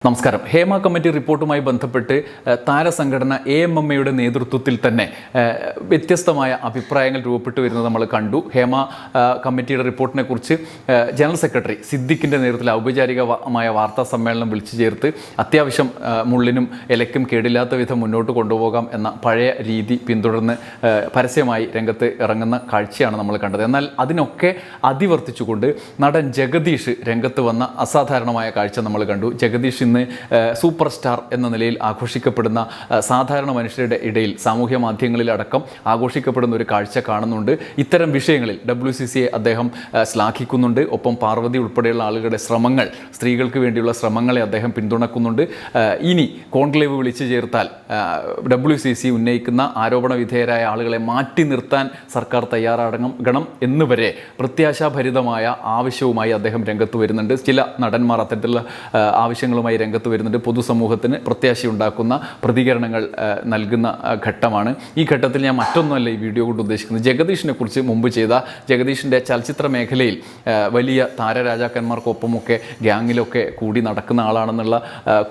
നമസ്കാരം. ഹേമ കമ്മിറ്റി റിപ്പോർട്ടുമായി ബന്ധപ്പെട്ട് താരസംഘടന AMMയുടെ നേതൃത്വത്തിൽ തന്നെ വ്യത്യസ്തമായ അഭിപ്രായങ്ങൾ രൂപപ്പെട്ടു വരുന്നത് നമ്മൾ കണ്ടു. ഹേമ കമ്മിറ്റിയുടെ റിപ്പോർട്ടിനെ കുറിച്ച് ജനറൽ സെക്രട്ടറി സിദ്ദിഖിൻ്റെ നേതൃത്വത്തിൽ ഔപചാരികമായ വാർത്താ സമ്മേളനം വിളിച്ചു ചേർത്ത് അത്യാവശ്യം മുള്ളിനും ഇലയ്ക്കും കേടില്ലാത്ത വിധം മുന്നോട്ട് കൊണ്ടുപോകാം എന്ന പഴയ രീതി പിന്തുടർന്ന് പരസ്യമായി രംഗത്ത് ഇറങ്ങുന്ന കാഴ്ചയാണ് നമ്മൾ കണ്ടത്. എന്നാൽ അതിനൊക്കെ അതിവർത്തിച്ചുകൊണ്ട് നടൻ ജഗദീഷ് രംഗത്ത് വന്ന അസാധാരണമായ കാഴ്ച നമ്മൾ കണ്ടു. ജഗദീഷ് ഇന്ന് സൂപ്പർ സ്റ്റാർ എന്ന നിലയിൽ ആഘോഷിക്കപ്പെടുന്ന സാധാരണ മനുഷ്യരുടെ ഇടയിൽ സാമൂഹ്യ മാധ്യമങ്ങളിലടക്കം ആഘോഷിക്കപ്പെടുന്ന ഒരു കാഴ്ച കാണുന്നുണ്ട്. ഇത്തരം വിഷയങ്ങളിൽ WCCയെ അദ്ദേഹം ശ്ലാഘിക്കുന്നുണ്ട്. ഒപ്പം പാർവതി ഉൾപ്പെടെയുള്ള ആളുകളുടെ ശ്രമങ്ങൾ, സ്ത്രീകൾക്ക് വേണ്ടിയുള്ള ശ്രമങ്ങളെ അദ്ദേഹം പിന്തുണക്കുന്നുണ്ട്. ഇനി കോൺക്ലേവ് വിളിച്ചു ചേർത്താൽ WCC ഉന്നയിക്കുന്ന ആരോപണ വിധേയരായ ആളുകളെ മാറ്റി നിർത്താൻ സർക്കാർ തയ്യാറാകണം എന്നുവരെ പ്രത്യാശാഭരിതമായ ആവശ്യവുമായി അദ്ദേഹം രംഗത്ത് വരുന്നുണ്ട്. ചില നടന്മാർ അത്തരത്തിലുള്ള ആവശ്യങ്ങളുമായി രംഗത്ത് വരുന്നുണ്ട്. പൊതുസമൂഹത്തിന് പ്രത്യാശയുണ്ടാക്കുന്ന പ്രതികരണങ്ങൾ നൽകുന്ന ഘട്ടമാണ്. ഈ ഘട്ടത്തിൽ ഞാൻ മറ്റൊന്നുമല്ല ഈ വീഡിയോ കൊണ്ട് ഉദ്ദേശിക്കുന്നത്. ജഗദീഷിനെ കുറിച്ച് മുമ്പ് ചെയ്ത ജഗദീഷിൻ്റെ ചലച്ചിത്ര മേഖലയിൽ വലിയ താരരാജാക്കന്മാർക്കൊപ്പമൊക്കെ ഗ്യാങ്ങിലൊക്കെ കൂടി നടക്കുന്ന ആളാണെന്നുള്ള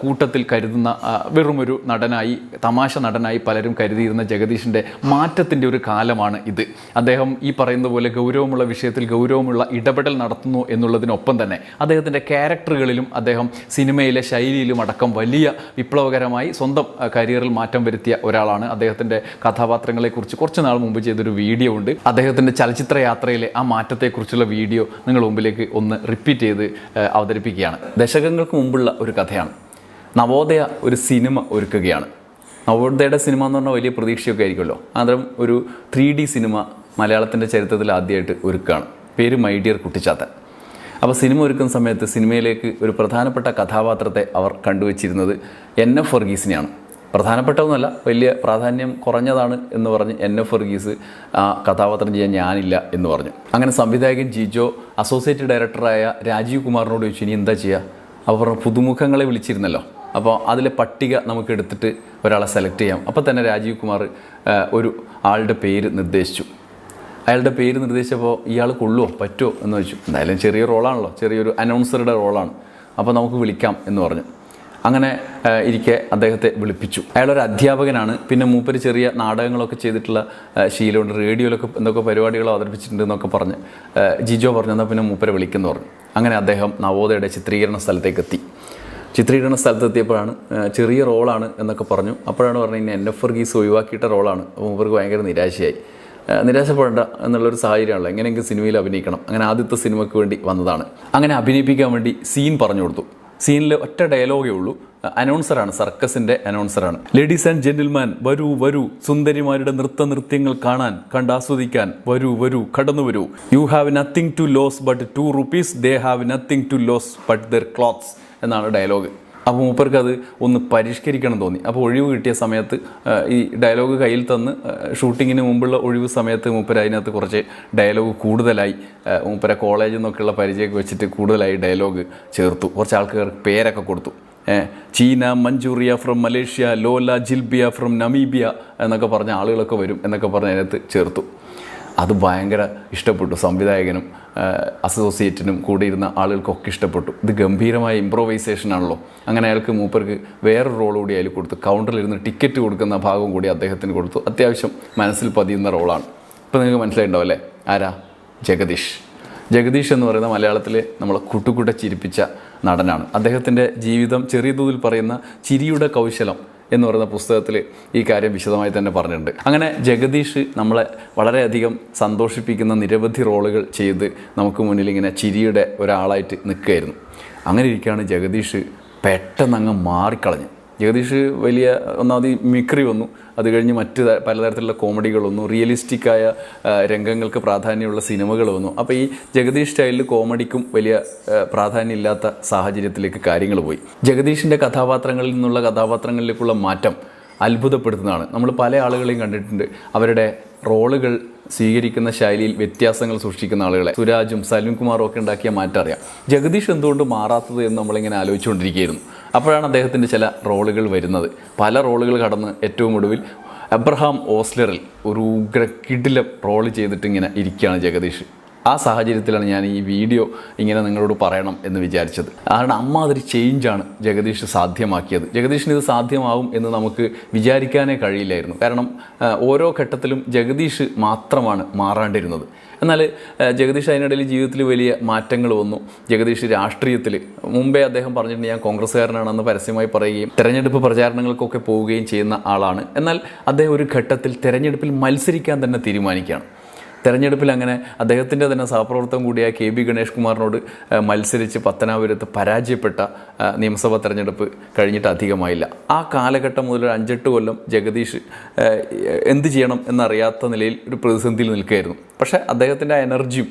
കൂട്ടത്തിൽ കരുതുന്ന വെറുമൊരു നടനായി, തമാശ നടനായി പലരും കരുതിയിരുന്ന ജഗദീഷിൻ്റെ മാറ്റത്തിൻ്റെ ഒരു കാലമാണ് ഇത്. അദ്ദേഹം ഈ പറയുന്ന പോലെ ഗൗരവമുള്ള വിഷയത്തിൽ ഗൗരവമുള്ള ഇടപെടൽ നടത്തുന്നു എന്നുള്ളതിനൊപ്പം തന്നെ അദ്ദേഹത്തിൻ്റെ ക്യാരക്ടറുകളിലും അദ്ദേഹം സിനിമയിലെ ശൈലിയിലും അടക്കം വലിയ വിപ്ലവകരമായി സ്വന്തം കരിയറിൽ മാറ്റം വരുത്തിയ ഒരാളാണ്. അദ്ദേഹത്തിൻ്റെ കഥാപാത്രങ്ങളെക്കുറിച്ച് കുറച്ച് നാൾ മുമ്പ് ചെയ്തൊരു വീഡിയോ ഉണ്ട്. അദ്ദേഹത്തിൻ്റെ ചലച്ചിത്ര യാത്രയിലെ ആ മാറ്റത്തെക്കുറിച്ചുള്ള വീഡിയോ നിങ്ങൾ മുമ്പിലേക്ക് ഒന്ന് റിപ്പീറ്റ് ചെയ്ത് അവതരിപ്പിക്കുകയാണ്. ദശകങ്ങൾക്ക് മുമ്പുള്ള ഒരു കഥയാണ്. നവോദയ ഒരു സിനിമ ഒരുക്കുകയാണ്. നവോദയയുടെ സിനിമ എന്ന് പറഞ്ഞാൽ വലിയ പ്രതീക്ഷയൊക്കെ ആയിരിക്കുമല്ലോ. അന്നേരം ഒരു 3D സിനിമ മലയാളത്തിൻ്റെ ചരിത്രത്തിൽ ആദ്യമായിട്ട് ഒരുക്കുകയാണ്. പേര് മൈ ഡിയർ കുട്ടിച്ചാത്തൻ. അപ്പോൾ സിനിമ ഒരുക്കുന്ന സമയത്ത് സിനിമയിലേക്ക് ഒരു പ്രധാനപ്പെട്ട കഥാപാത്രത്തെ അവർ കണ്ടുവച്ചിരുന്നത് NF വർഗീസിനെയാണ്. പ്രധാനപ്പെട്ടതൊന്നുമല്ല, വലിയ പ്രാധാന്യം കുറഞ്ഞതാണ് എന്ന് പറഞ്ഞ് NF വർഗീസ് ആ കഥാപാത്രം ചെയ്യാൻ ഞാനില്ല എന്ന് പറഞ്ഞു. അങ്ങനെ സംവിധായകൻ ജിജോ അസോസിയേറ്റ് ഡയറക്ടറായ രാജീവ് കുമാറിനോട് ചോദിച്ചു, ഇനി എന്താ ചെയ്യുക? അപ്പോൾ പറഞ്ഞു, പുതുമുഖങ്ങളെ വിളിച്ചിരുന്നല്ലോ, അപ്പോൾ അതിലെ പട്ടിക നമുക്ക് എടുത്തിട്ട് ഒരാളെ സെലക്ട് ചെയ്യാം. അപ്പോൾ തന്നെ രാജീവ് കുമാർ ഒരു ആളുടെ പേര് നിർദ്ദേശിച്ചു. അയാളുടെ പേര് നിർദ്ദേശിച്ചപ്പോൾ ഇയാൾ കൊള്ളുമോ, പറ്റുമോ എന്ന് ചോദിച്ചു. എന്തായാലും ചെറിയ റോളാണല്ലോ, ചെറിയൊരു അനൗൺസറുടെ റോളാണ്, അപ്പോൾ നമുക്ക് വിളിക്കാം എന്ന് പറഞ്ഞു. അങ്ങനെ ഇരിക്കെ അദ്ദേഹത്തെ വിളിപ്പിച്ചു. അയാളൊരു അധ്യാപകനാണ്. പിന്നെ മൂപ്പര് ചെറിയ നാടകങ്ങളൊക്കെ ചെയ്തിട്ടുള്ള ശീലമുണ്ട്. റേഡിയോയിലൊക്കെ എന്തൊക്കെ പരിപാടികൾ അവതരിപ്പിച്ചിട്ടുണ്ട് എന്നൊക്കെ പറഞ്ഞ് ജിജോ പറഞ്ഞു, എന്നാൽ പിന്നെ മൂപ്പരെ വിളിക്കുന്നു പറഞ്ഞു. അങ്ങനെ അദ്ദേഹം നവോദയയുടെ ചിത്രീകരണ സ്ഥലത്തേക്ക് എത്തി. ചിത്രീകരണ സ്ഥലത്തെത്തിയപ്പോഴാണ് ചെറിയ റോളാണ് എന്നൊക്കെ പറഞ്ഞു. അപ്പോഴാണ് പറഞ്ഞത് ഇനി NF വർഗീസ് ഒഴിവാക്കിയിട്ട റോളാണ്. അപ്പോൾ മൂപ്പർക്ക് ഭയങ്കര നിരാശയായി. നിരാശപ്പെടേണ്ട എന്നുള്ളൊരു സാഹചര്യമാണല്ലോ, എങ്ങനെയെങ്കിലും സിനിമയിൽ അഭിനയിക്കണം. അങ്ങനെ ആദ്യത്തെ സിനിമയ്ക്ക് വേണ്ടി വന്നതാണ്. അങ്ങനെ അഭിനയിപ്പിക്കാൻ വേണ്ടി സീൻ പറഞ്ഞു കൊടുത്തു. സീനിൽ ഒറ്റ ഡയലോഗേ ഉള്ളൂ. അനൗൺസറാണ്, സർക്കസിൻ്റെ അനൗൺസറാണ്. ലേഡീസ് ആൻഡ് ജെന്റിൽമാൻ, വരൂ വരൂ, സുന്ദരിമാരുടെ നൃത്യങ്ങൾ കാണാൻ, കണ്ടാസ്വദിക്കാൻ വരൂ വരൂ, കടന്നു വരൂ. You have nothing to lose but 2 rupees, they have nothing to lose but their clothes എന്നാണ് ഡയലോഗ്. അപ്പോൾ മൂപ്പർക്ക് അത് ഒന്ന് പരിഷ്കരിക്കണം തോന്നി. അപ്പോൾ ഒഴിവ് കിട്ടിയ സമയത്ത് ഈ ഡയലോഗ് കയ്യിൽ തന്ന് ഷൂട്ടിങ്ങിന് മുമ്പുള്ള ഒഴിവ് സമയത്ത് മൂപ്പര് അതിനകത്ത് കുറച്ച് ഡയലോഗ് കൂടുതലായി, മൂപ്പരെ കോളേജിൽ നിന്നൊക്കെയുള്ള പരിചയമൊക്കെ വെച്ചിട്ട് കൂടുതലായി ഡയലോഗ് ചേർത്തു. കുറച്ച് ആൾക്കാർക്ക് പേരൊക്കെ കൊടുത്തു. Cheena, Manchuria from Malaysia, Lola Jilbia from Namibia എന്നൊക്കെ പറഞ്ഞ ആളുകളൊക്കെ വരും എന്നൊക്കെ പറഞ്ഞ് അതിനകത്ത് ചേർത്തു. അത് ഭയങ്കര ഇഷ്ടപ്പെട്ടു. സംവിധായകനും അസോസിയേറ്റിനും കൂടെ ഇരുന്ന ആളുകൾക്കൊക്കെ ഇഷ്ടപ്പെട്ടു. ഇത് ഗംഭീരമായ ഇംപ്രോവൈസേഷൻ ആണല്ലോ. അങ്ങനെ അയാൾക്ക് മൂപ്പർക്ക് വേറൊരു റോൾ കൂടി അതിൽ കൊടുത്തു. കൗണ്ടറിലിരുന്ന് ടിക്കറ്റ് കൊടുക്കുന്ന ഭാഗം കൂടി അദ്ദേഹത്തിന് കൊടുത്തു. അത്യാവശ്യം മനസ്സിൽ പതിയുന്ന റോളാണ്. ഇപ്പോൾ നിങ്ങൾക്ക് മനസ്സിലായിട്ടുണ്ടാവും അല്ലേ ആരാ? ജഗദീഷ്. ജഗദീഷ് എന്ന് പറയുന്ന മലയാളത്തിൽ നമ്മളെ കുട്ടുകുട്ട ചിരിപ്പിച്ച നടനാണ്. അദ്ദേഹത്തിൻ്റെ ജീവിതം ചെറിയ തോതിൽ പറയുന്ന ചിരിയുടെ കൗശലം എന്ന് പറയുന്ന പുസ്തകത്തിൽ ഈ കാര്യം വിശദമായി തന്നെ പറഞ്ഞിട്ടുണ്ട്. അങ്ങനെ ജഗദീഷ് നമ്മളെ വളരെയധികം സന്തോഷിപ്പിക്കുന്ന നിരവധി റോളുകൾ ചെയ്ത് നമുക്ക് മുന്നിൽ ഇങ്ങനെ ചിരിയുടെ ഒരാളായിട്ട് നിൽക്കുകയായിരുന്നു. അങ്ങനെ ഇരിക്കുകയാണ് ജഗദീഷ് പെട്ടെന്ന് അങ്ങ് മാറിക്കളഞ്ഞു. ജഗദീഷ് വലിയ ഒന്നാമത് മിക്രി വന്നു. അത് കഴിഞ്ഞ് മറ്റ് പലതരത്തിലുള്ള കോമഡികൾ വന്നു. റിയലിസ്റ്റിക്കായ രംഗങ്ങൾക്ക് പ്രാധാന്യമുള്ള സിനിമകൾ വന്നു. അപ്പോൾ ഈ ജഗദീഷ് സ്റ്റൈലിൽ കോമഡിക്കും വലിയ പ്രാധാന്യമില്ലാത്ത സാഹചര്യത്തിലേക്ക് കാര്യങ്ങൾ പോയി. ജഗദീഷിൻ്റെ കഥാപാത്രങ്ങളിൽ നിന്നുള്ള കഥാപാത്രങ്ങളിലേക്കുള്ള മാറ്റം അത്ഭുതപ്പെടുത്തുന്നതാണ്. നമ്മൾ പല ആളുകളെയും കണ്ടിട്ടുണ്ട്, അവരുടെ റോളുകൾ സ്വീകരിക്കുന്ന ശൈലിയിൽ വ്യത്യാസങ്ങൾ സൃഷ്ടിക്കുന്ന ആളുകളെ. സുരാജും സലീം കുമാറും ഒക്കെ ഉണ്ടാക്കിയ മാറ്റം അറിയാം. ജഗദീഷ് എന്തുകൊണ്ട് മാറാത്തത് എന്ന് നമ്മളിങ്ങനെ ആലോചിച്ചുകൊണ്ടിരിക്കുകയായിരുന്നു. അപ്പോഴാണ് അദ്ദേഹത്തിൻ്റെ ചില റോളുകൾ വരുന്നത്. പല റോളുകൾ കടന്ന് ഏറ്റവും ഒടുവിൽ അബ്രഹാം ഓസ്ലറിൽ ഒരു ഉഗ്ര കിടിലം റോൾ ചെയ്തിട്ട് ഇങ്ങനെ ഇരിക്കുകയാണ് ജഗദീഷ്. ആ സാഹചര്യത്തിലാണ് ഞാൻ ഈ വീഡിയോ ഇങ്ങനെ നിങ്ങളോട് പറയണം എന്ന് വിചാരിച്ചത്. കാരണം അമ്മാതിരി ചേഞ്ചാണ് ജഗദീഷ് സാധ്യമാക്കിയത്. ജഗദീഷിന് ഇത് സാധ്യമാവും എന്ന് നമുക്ക് വിചാരിക്കാനേ കഴിയില്ലായിരുന്നു. കാരണം ഓരോ ഘട്ടത്തിലും ജഗദീഷ് മാത്രമാണ് മാറാണ്ടിരുന്നത്. എന്നാൽ ജഗദീഷ് അതിനിടയിൽ ജീവിതത്തിൽ വലിയ മാറ്റങ്ങൾ വന്നു. ജഗദീഷ് രാഷ്ട്രീയത്തിൽ മുമ്പേ അദ്ദേഹം പറഞ്ഞിട്ടുണ്ട് ഞാൻ കോൺഗ്രസ്സുകാരനാണെന്ന് പരസ്യമായി പറയുകയും തെരഞ്ഞെടുപ്പ് പ്രചാരണങ്ങൾക്കൊക്കെ പോവുകയും ചെയ്യുന്ന ആളാണ്. എന്നാൽ അദ്ദേഹം ഒരു ഘട്ടത്തിൽ തെരഞ്ഞെടുപ്പിൽ മത്സരിക്കാൻ തന്നെ തീരുമാനിക്കുകയാണ്. തെരഞ്ഞെടുപ്പിൽ അങ്ങനെ അദ്ദേഹത്തിൻ്റെ തന്നെ സഹപ്രവർത്തകൻ കൂടിയായ KB ഗണേഷ് കുമാറിനോട് മത്സരിച്ച് പത്തനാപുരത്ത് പരാജയപ്പെട്ട നിയമസഭാ തെരഞ്ഞെടുപ്പ് കഴിഞ്ഞിട്ട് അധികമായില്ല. ആ കാലഘട്ടം മുതൽ 5-8 കൊല്ലം ജഗദീഷ് എന്ത് ചെയ്യണം എന്നറിയാത്ത നിലയിൽ ഒരു പ്രതിസന്ധിയിൽ നിൽക്കുകയായിരുന്നു. പക്ഷേ അദ്ദേഹത്തിൻ്റെ എനർജിയും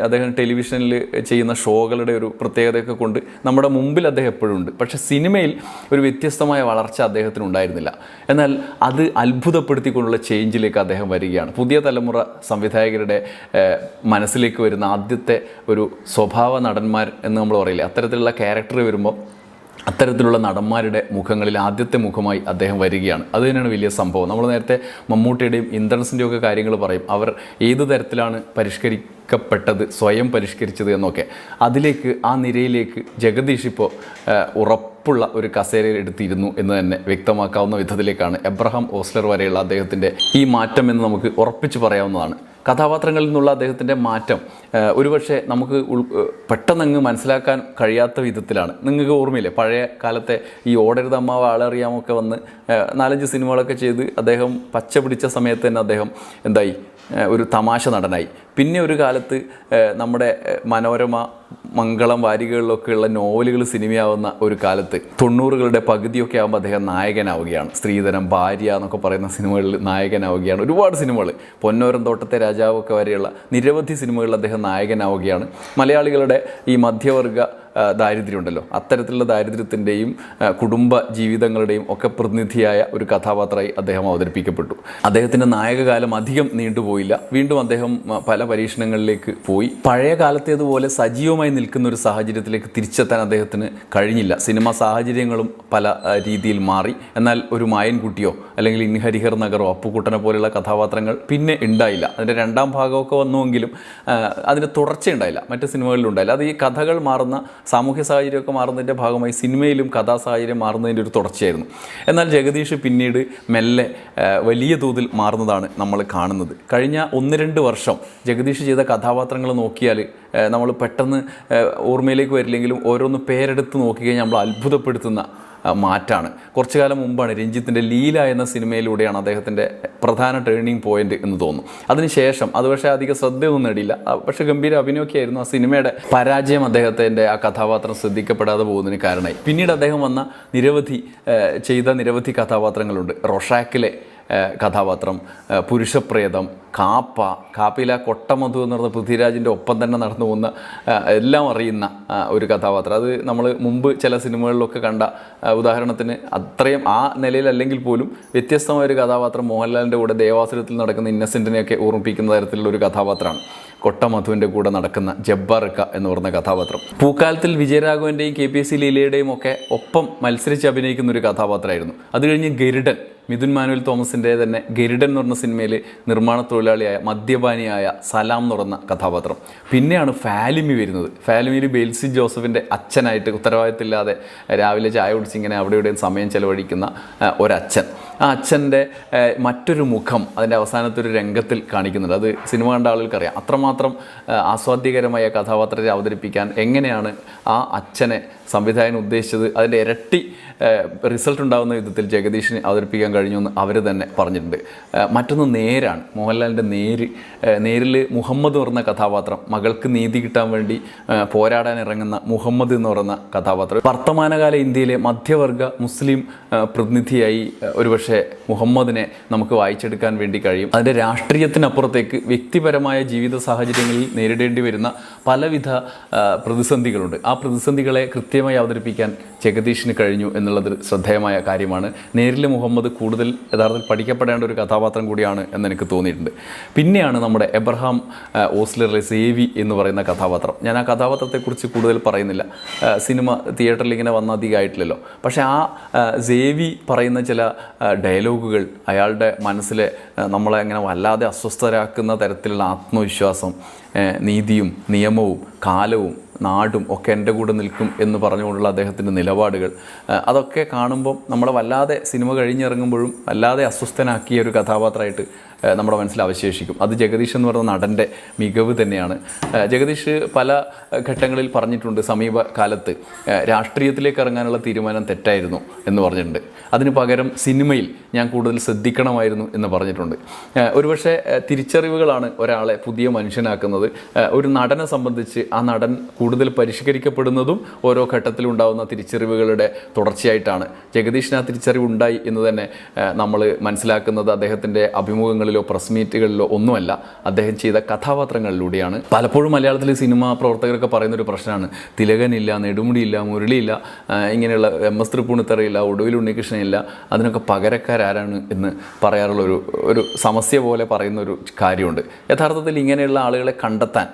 അദ്ദേഹം ടെലിവിഷനിൽ ചെയ്യുന്ന ഷോകളുടെ ഒരു പ്രത്യേകതയൊക്കെ കൊണ്ട് നമ്മുടെ മുമ്പിൽ അദ്ദേഹം എപ്പോഴും ഉണ്ട്. പക്ഷേ സിനിമയിൽ ഒരു വ്യത്യസ്തമായ വളർച്ച അദ്ദേഹത്തിന് ഉണ്ടായിരുന്നില്ല. എന്നാൽ അത് അത്ഭുതപ്പെടുത്തിക്കൊണ്ടുള്ള ചേഞ്ചിലേക്ക് അദ്ദേഹം വരികയാണ്. പുതിയ തലമുറ സംവിധായകരുടെ മനസ്സിലേക്ക് വരുന്ന ആദ്യത്തെ ഒരു സ്വഭാവ നടന്മാർ എന്ന് നമ്മൾ പറയില്ലേ, അത്തരത്തിലുള്ള ക്യാരക്ടർ വരുമ്പോൾ അത്തരത്തിലുള്ള നടന്മാരുടെ മുഖങ്ങളിൽ ആദ്യത്തെ മുഖമായി അദ്ദേഹം വരികയാണ്. അത് തന്നെയാണ് വലിയ സംഭവം. നമ്മൾ നേരത്തെ മമ്മൂട്ടിയുടെയും ഇന്ദ്രൻസിൻ്റെയും ഒക്കെ കാര്യങ്ങൾ പറയും. അവർ ഏത് തരത്തിലാണ് പരിഷ്കരിക്കപ്പെട്ടത്, സ്വയം പരിഷ്കരിച്ചത് എന്നൊക്കെ. അതിലേക്ക് ആ നിരയിലേക്ക് ജഗദീഷ് ഇപ്പോൾ ഉറപ്പുള്ള ഒരു കസേരയിൽ എടുത്തിരുന്നു എന്ന് തന്നെ വ്യക്തമാക്കാവുന്ന വിധത്തിലേക്കാണ് എബ്രഹാം ഓസ്ലർ വരെയുള്ള അദ്ദേഹത്തിൻ്റെ ഈ മാറ്റം എന്ന് നമുക്ക് ഉറപ്പിച്ച് പറയാവുന്നതാണ്. കഥാപാത്രങ്ങളിൽ നിന്നുള്ള അദ്ദേഹത്തിൻ്റെ മാറ്റം ഒരുപക്ഷെ നമുക്ക് പെട്ടെന്നങ്ങ് മനസ്സിലാക്കാൻ കഴിയാത്ത വിധത്തിലാണ്. നിങ്ങൾക്ക് ഓർമ്മയില്ലേ പഴയ കാലത്തെ ഈ ഓടരുതമ്മ ആളറിയാമൊക്കെ വന്ന് 4-5 സിനിമകളൊക്കെ ചെയ്ത് അദ്ദേഹം പച്ച പിടിച്ച സമയത്ത് തന്നെ അദ്ദേഹം എന്തായി ഒരു തമാശ നടനായി. പിന്നെ ഒരു കാലത്ത് നമ്മുടെ മനോരമ മംഗളം വാരികകളിലൊക്കെയുള്ള നോവലുകൾ സിനിമയാവുന്ന ഒരു കാലത്ത് 90കളുടെ പകുതിയൊക്കെ ആകുമ്പോൾ അദ്ദേഹം നായകനാവുകയാണ്. സ്ത്രീധനം, ഭാര്യ എന്നൊക്കെ പറയുന്ന സിനിമകളിൽ നായകനാവുകയാണ്. ഒരുപാട് സിനിമകൾ, പൊന്നോരം തോട്ടത്തെ രാജാവൊക്കെ വരെയുള്ള നിരവധി സിനിമകളിൽ അദ്ദേഹം നായകനാവുകയാണ്. മലയാളികളുടെ ഈ മധ്യവർഗ ദാരിദ്ര്യം ഉണ്ടല്ലോ, അത്തരത്തിലുള്ള ദാരിദ്ര്യത്തിൻ്റെയും കുടുംബ ജീവിതങ്ങളുടെയും ഒക്കെ പ്രതിനിധിയായ ഒരു കഥാപാത്രമായി അദ്ദേഹം അവതരിപ്പിക്കപ്പെട്ടു. അദ്ദേഹത്തിൻ്റെ നായകകാലം അധികം നീണ്ടുപോയില്ല. വീണ്ടും അദ്ദേഹം പല പരീക്ഷണങ്ങളിലേക്ക് പോയി. പഴയ കാലത്തേതുപോലെ സജീവമായി നിൽക്കുന്ന ഒരു സാഹചര്യത്തിലേക്ക് തിരിച്ചെത്താൻ അദ്ദേഹത്തിന് കഴിഞ്ഞില്ല. സിനിമാ സാഹചര്യങ്ങളും പല രീതിയിൽ മാറി. എന്നാൽ ഒരു മായൻകുട്ടിയോ അല്ലെങ്കിൽ ഇൻ ഹരിഹർ നഗറോ അപ്പുക്കുട്ടനെ പോലെയുള്ള കഥാപാത്രങ്ങൾ പിന്നെ ഉണ്ടായില്ല. അതിൻ്റെ 2ാം ഭാഗമൊക്കെ വന്നുവെങ്കിലും അതിൻ്റെ തുടർച്ചയുണ്ടായില്ല, മറ്റ് സിനിമകളിലും ഉണ്ടായില്ല. അത് ഈ കഥകൾ മാറുന്ന സാമൂഹ്യ സാഹചര്യമൊക്കെ മാറുന്നതിൻ്റെ ഭാഗമായി സിനിമയിലും കഥാസാഹചര്യം മാറുന്നതിൻ്റെ ഒരു തുടർച്ചയായിരുന്നു. എന്നാൽ ജഗദീഷ് പിന്നീട് മെല്ലെ വലിയ തോതിൽ മാറുന്നതാണ് നമ്മൾ കാണുന്നത്. കഴിഞ്ഞ 1-2 വർഷം ജഗദീഷ് ചെയ്ത കഥാപാത്രങ്ങൾ നോക്കിയാൽ നമ്മൾ പെട്ടെന്ന് ഓർമ്മയിലേക്ക് വരില്ലെങ്കിലും ഓരോന്ന് പേരെടുത്ത് നോക്കിക്കഴിഞ്ഞാൽ നമ്മൾ അത്ഭുതപ്പെടുത്തുന്ന മാറ്റാണ്. കുറച്ചു കാലം മുമ്പാണ് രഞ്ജിത്തിൻ്റെ ലീല എന്ന സിനിമയിലൂടെയാണ് അദ്ദേഹത്തിൻ്റെ പ്രധാന ടേണിംഗ് പോയിന്റ് എന്ന് തോന്നുന്നു. അതിനുശേഷം അത് പക്ഷേ അധികം ശ്രദ്ധയൊന്നും നേടിയില്ല. പക്ഷേ ഗംഭീര അഭിനയമൊക്കെ ആയിരുന്നു. ആ സിനിമയുടെ പരാജയം അദ്ദേഹത്തിൻ്റെ ആ കഥാപാത്രം ശ്രദ്ധിക്കപ്പെടാതെ പോകുന്നതിന് കാരണമായി. പിന്നീട് അദ്ദേഹം ചെയ്ത നിരവധി കഥാപാത്രങ്ങളുണ്ട്. റൊഷാക്കിലെ കഥാപാത്രം, പുരുഷപ്രേതം, കാപ്പയില കൊട്ടമധു എന്ന് പറഞ്ഞ പൃഥ്വിരാജിൻ്റെ ഒപ്പം തന്നെ നടന്നു പോകുന്ന എല്ലാം അറിയുന്ന ഒരു കഥാപാത്രം. അത് നമ്മൾ മുമ്പ് ചില സിനിമകളിലൊക്കെ കണ്ട, ഉദാഹരണത്തിന് അത്രയും ആ നിലയിലല്ലെങ്കിൽ പോലും വ്യത്യസ്തമായൊരു കഥാപാത്രം മോഹൻലാലിൻ്റെ കൂടെ ദേവാസുരത്തിൽ നടക്കുന്ന ഇന്നസെൻറ്റിനെയൊക്കെ ഓർമ്മിപ്പിക്കുന്ന തരത്തിലുള്ള ഒരു കഥാപാത്രമാണ് കൊട്ടമധുവിൻ്റെ കൂടെ നടക്കുന്ന ജബ്ബാർക്ക എന്ന് പറഞ്ഞ കഥാപാത്രം. പൂക്കാലത്തിൽ വിജയരാഘവൻ്റെയും KPSC ലീലയുടെയും ഒക്കെ ഒപ്പം മത്സരിച്ച് അഭിനയിക്കുന്ന ഒരു കഥാപാത്രമായിരുന്നു. അത് കഴിഞ്ഞ് ഗരുഡൻ, മിഥുൻ മാനുവൽ തോമസിൻ്റെ തന്നെ ഗരുഡൻ എന്ന് പറഞ്ഞ സിനിമയിൽ നിർമ്മാണ തൊഴിലാളിയായ മദ്യപാനിയായ സലാം എന്ന് പറഞ്ഞ കഥാപാത്രം. പിന്നെയാണ് ഫാലിമി വരുന്നത്. ഫാലിമിയിൽ ബെൽസി ജോസഫിൻ്റെ അച്ഛനായിട്ട് ഉത്തരവാദിത്തമില്ലാതെ രാവിലെ ചായ കുടിച്ച് ഇങ്ങനെ അവിടെ ഇവിടെയും സമയം ചെലവഴിക്കുന്ന ഒരച്ഛൻ. ആ അച്ഛൻ്റെ മറ്റൊരു മുഖം അതിൻ്റെ അവസാനത്തെ ഒരു രംഗത്തിൽ കാണിക്കുന്നുണ്ട്. അത് സിനിമ കണ്ട ആളുകൾക്കറിയാം. അത്രമാത്രം ആസ്വാദ്യകരമായ കഥാപാത്രത്തെ അവതരിപ്പിക്കാൻ എങ്ങനെയാണ് ആ അച്ഛനെ സംവിധായകൻ ഉദ്ദേശിച്ചത്, അതിൻ്റെ ഇരട്ടി റിസൾട്ട് ഉണ്ടാകുന്ന വിധത്തിൽ ജഗദീഷിനെ അവതരിപ്പിക്കാൻ കഴിഞ്ഞു എന്ന് അവർ തന്നെ പറഞ്ഞിട്ടുണ്ട്. മറ്റൊന്ന് നേരാണ്, മോഹൻലാലിൻ്റെ നേരിൽ മുഹമ്മദ് പറഞ്ഞ കഥാപാത്രം, മകൾക്ക് നീതി കിട്ടാൻ വേണ്ടി പോരാടാൻ ഇറങ്ങുന്ന മുഹമ്മദ് എന്ന് പറയുന്ന കഥാപാത്രം. വർത്തമാനകാല ഇന്ത്യയിലെ മധ്യവർഗ മുസ്ലിം പ്രതിനിധിയായി ഒരുപക്ഷെ മുഹമ്മദിനെ നമുക്ക് വായിച്ചെടുക്കാൻ വേണ്ടി കഴിയും. അതിൻ്റെ രാഷ്ട്രീയത്തിനപ്പുറത്തേക്ക് വ്യക്തിപരമായ ജീവിത സാഹചര്യങ്ങളിൽ നേരിടേണ്ടി വരുന്ന പലവിധ പ്രതിസന്ധികളുണ്ട്. ആ പ്രതിസന്ധികളെ കൃത്യമായി അവതരിപ്പിക്കാൻ ജഗദീഷിന് കഴിഞ്ഞു എന്നുള്ളത് ശ്രദ്ധേയമായ കാര്യമാണ്. നേരിൽ മുഹമ്മദ് കൂടുതൽ യഥാർത്ഥത്തിൽ പഠിക്കപ്പെടേണ്ട ഒരു കഥാപാത്രം കൂടിയാണ് എന്നെനിക്ക് തോന്നിയിട്ടുണ്ട്. പിന്നെയാണ് നമ്മുടെ എബ്രഹാം ഓസ്ലറിലെ സേവി എന്ന് പറയുന്ന കഥാപാത്രം. ഞാൻ ആ കഥാപാത്രത്തെക്കുറിച്ച് കൂടുതൽ പറയുന്നില്ല, സിനിമ തിയേറ്ററിൽ ഇങ്ങനെ വന്ന അധികമായിട്ടില്ലല്ലോ. പക്ഷേ ആ സേവി പറയുന്ന ചില ഡയലോഗുകൾ, അയാളുടെ മനസ്സിലെ നമ്മളെ അങ്ങനെ വല്ലാതെ അസ്വസ്ഥരാക്കുന്ന തരത്തിലുള്ള ആത്മവിശ്വാസം, നീതിയും നിയമവും കാലവും നാടും ഒക്കെ എൻ്റെ കൂടെ നിൽക്കും എന്ന് പറഞ്ഞുകൊണ്ടുള്ള അദ്ദേഹത്തിൻ്റെ നിലപാടുകൾ, അതൊക്കെ കാണുമ്പം നമ്മളെ വല്ലാതെ സിനിമ കഴിഞ്ഞിറങ്ങുമ്പോഴും വല്ലാതെ അസ്വസ്ഥനാക്കിയ ഒരു കഥാപാത്രമായിട്ട് നമ്മുടെ മനസ്സിൽ അവശേഷിക്കും. അത് ജഗദീഷ് എന്ന് പറയുന്ന നടൻ്റെ മികവ് തന്നെയാണ്. ജഗദീഷ് പല ഘട്ടങ്ങളിൽ പറഞ്ഞിട്ടുണ്ട്, സമീപകാലത്ത് രാഷ്ട്രീയത്തിലേക്ക് ഇറങ്ങാനുള്ള തീരുമാനം തെറ്റായിരുന്നു എന്ന് പറഞ്ഞിട്ടുണ്ട്. അതിന് പകരം സിനിമയിൽ ഞാൻ കൂടുതൽ ശ്രദ്ധിക്കണമായിരുന്നു എന്ന് പറഞ്ഞിട്ടുണ്ട്. ഒരുപക്ഷെ തിരിച്ചറിവുകളാണ് ഒരാളെ പുതിയ മനുഷ്യനാക്കുന്നത്. ഒരു നടനെ സംബന്ധിച്ച് ആ നടൻ കൂടുതൽ പരിഷ്കരിക്കപ്പെടുന്നതും ഓരോ ഘട്ടത്തിലുണ്ടാകുന്ന തിരിച്ചറിവുകളുടെ തുടർച്ചയായിട്ടാണ്. ജഗദീഷിന് ആ തിരിച്ചറിവുണ്ടായി എന്ന് തന്നെ നമ്മൾ മനസ്സിലാക്കുന്നത് അദ്ദേഹത്തിൻ്റെ അഭിമുഖങ്ങളിലോ പ്രസ് മീറ്റുകളിലോ ഒന്നുമല്ല, അദ്ദേഹം ചെയ്ത കഥാപാത്രങ്ങളിലൂടെയാണ്. പലപ്പോഴും മലയാളത്തിലെ സിനിമാ പ്രവർത്തകരൊക്കെ പറയുന്നൊരു പ്രശ്നമാണ്, തിലകനില്ല, നെടുമുടിയില്ല, മുരളിയില്ല, ഇങ്ങനെയുള്ള MS തൃപ്പൂണിത്തറയില്ല, ഒടുവിൽ ഉണ്ണികൃഷ്ണനില്ല, അതിനൊക്കെ പകരക്കാരാണ് എന്ന് പറയാറുള്ള ഒരു സമസ്യ പോലെ പറയുന്നൊരു കാര്യമുണ്ട്. യഥാർത്ഥത്തിൽ ഇങ്ങനെയുള്ള ആളുകളെ കണ്ടെത്താൻ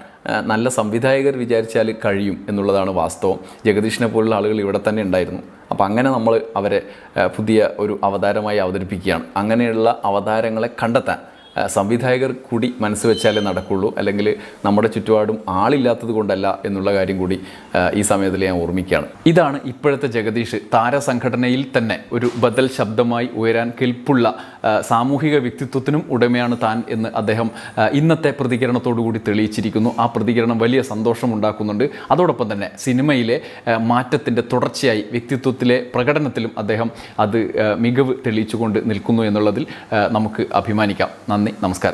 നല്ല സംവിധായകർ വിചാരിച്ചാൽ കഴിയും എന്നുള്ളതാണ് വാസ്തവം. ജഗദീഷിനെ പോലുള്ള ആളുകൾ ഇവിടെ തന്നെ ഉണ്ടായിരുന്നു. അപ്പോൾ അങ്ങനെ നമ്മൾ അവരെ പുതിയ ഒരു അവതാരമായി അവതരിപ്പിക്കുകയാണ്. അങ്ങനെയുള്ള അവതാരങ്ങളെ കണ്ടെത്താൻ സംവിധായകർ കൂടി മനസ്സ് വെച്ചാലേ നടക്കുള്ളൂ. അല്ലെങ്കിൽ നമ്മുടെ ചുറ്റുപാടും ആളില്ലാത്തത് കൊണ്ടല്ല എന്നുള്ള കാര്യം കൂടി ഈ സമയത്തിൽ ഞാൻ ഓർമ്മിക്കുകയാണ്. ഇതാണ് ഇപ്പോഴത്തെ ജഗദീഷ്. താരസംഘടനയിൽ തന്നെ ഒരു ബദൽ ശബ്ദമായി ഉയരാൻ കെൽപ്പുള്ള സാമൂഹിക വ്യക്തിത്വത്തിനും ഉടമയാണ് താൻ എന്ന് അദ്ദേഹം ഇന്നത്തെ പ്രതികരണത്തോടുകൂടി തെളിയിച്ചിരിക്കുന്നു. ആ പ്രതികരണം വലിയ സന്തോഷമുണ്ടാക്കുന്നുണ്ട്. അതോടൊപ്പം തന്നെ സിനിമയിലെ മാറ്റത്തിൻ്റെ തുടർച്ചയായി വ്യക്തിത്വത്തിലെ പ്രകടനത്തിലും അദ്ദേഹം അത് മികവ് തെളിയിച്ചുകൊണ്ട് നിൽക്കുന്നു എന്നുള്ളതിൽ നമുക്ക് അഭിമാനിക്കാം. നന്ദി, നമസ്കാരം.